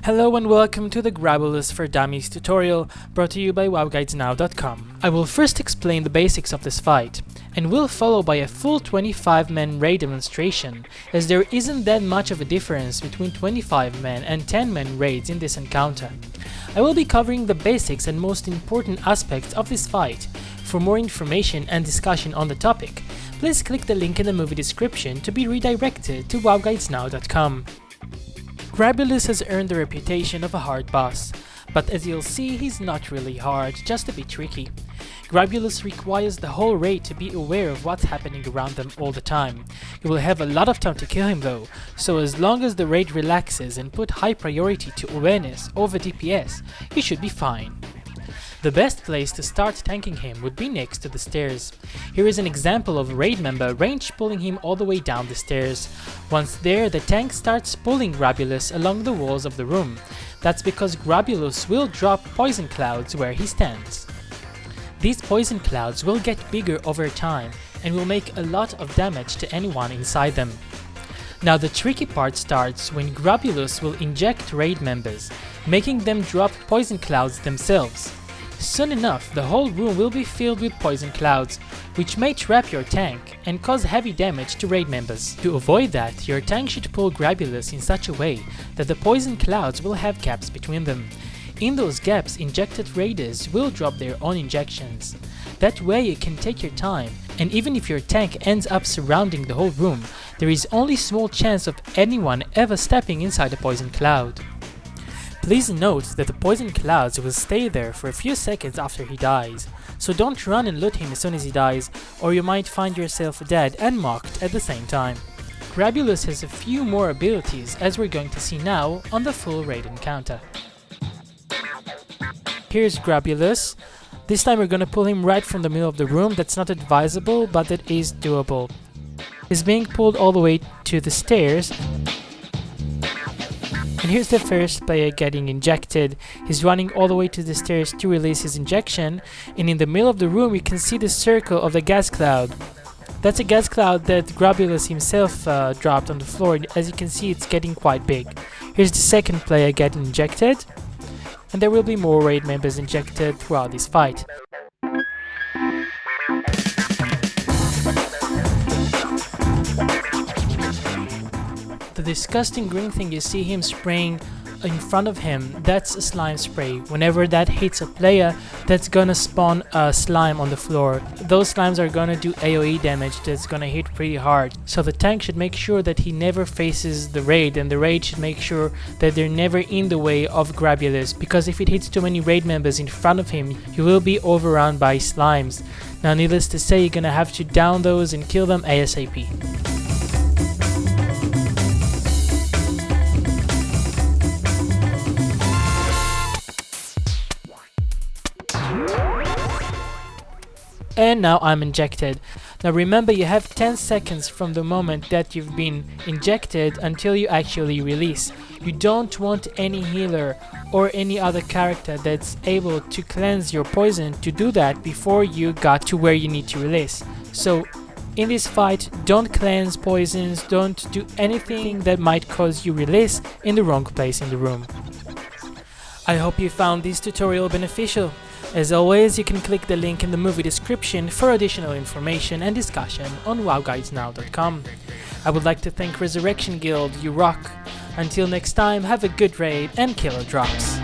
Hello and welcome to the Grobbulus for Dummies tutorial, brought to you by wowguidesnow.com. I will first explain the basics of this fight, and will follow by a full 25-man raid demonstration, as there isn't that much of a difference between 25-man and 10-man raids in this encounter. I will be covering the basics and most important aspects of this fight. For more information and discussion on the topic, please click the link in the movie description to be redirected to wowguidesnow.com. Grobbulus has earned the reputation of a hard boss, but as you'll see, he's not really hard, just a bit tricky. Grobbulus requires the whole raid to be aware of what's happening around them all the time. You will have a lot of time to kill him though, so as long as the raid relaxes and put high priority to awareness over DPS, you should be fine. The best place to start tanking him would be next to the stairs. Here is an example of a raid member range pulling him all the way down the stairs. Once there, the tank starts pulling Grobbulus along the walls of the room. That's because Grobbulus will drop poison clouds where he stands. These poison clouds will get bigger over time and will make a lot of damage to anyone inside them. Now the tricky part starts when Grobbulus will inject raid members, making them drop poison clouds themselves. Soon enough, the whole room will be filled with poison clouds, which may trap your tank and cause heavy damage to raid members. To avoid that, your tank should pull Grobbulus in such a way that the poison clouds will have gaps between them. In those gaps, injected raiders will drop their own injections. That way you can take your time, and even if your tank ends up surrounding the whole room, there is only small chance of anyone ever stepping inside a poison cloud. Please note that the poison clouds will stay there for a few seconds after he dies, so don't run and loot him as soon as he dies, or you might find yourself dead and mocked at the same time. Grobbulus has a few more abilities, as we're going to see now on the full raid encounter. Here's Grobbulus. This time we're gonna pull him right from the middle of the room. That's not advisable, but that is doable. He's being pulled all the way to the stairs. And here's the first player getting injected. He's running all the way to the stairs to release his injection, and in the middle of the room you can see the circle of the gas cloud. That's a gas cloud that Grobbulus himself dropped on the floor. As you can see, it's getting quite big. Here's the second player getting injected, and there will be more raid members injected throughout this fight. The disgusting green thing you see him spraying in front of him, that's a slime spray. Whenever that hits a player, that's gonna spawn a slime on the floor. Those slimes are gonna do AoE damage that's gonna hit pretty hard. So the tank should make sure that he never faces the raid, and the raid should make sure that they're never in the way of Grobbulus, because if it hits too many raid members in front of him, he will be overrun by slimes. Now needless to say, you're gonna have to down those and kill them ASAP. And now I'm injected. Now remember, you have 10 seconds from the moment that you've been injected until you actually release. You don't want any healer or any other character that's able to cleanse your poison to do that before you got to where you need to release. So in this fight, don't cleanse poisons, don't do anything that might cause you release in the wrong place in the room. I hope you found this tutorial beneficial. As always, you can click the link in the movie description for additional information and discussion on wowguidesnow.com. I would like to thank Resurrection Guild, you rock! Until next time, have a good raid and killer drops!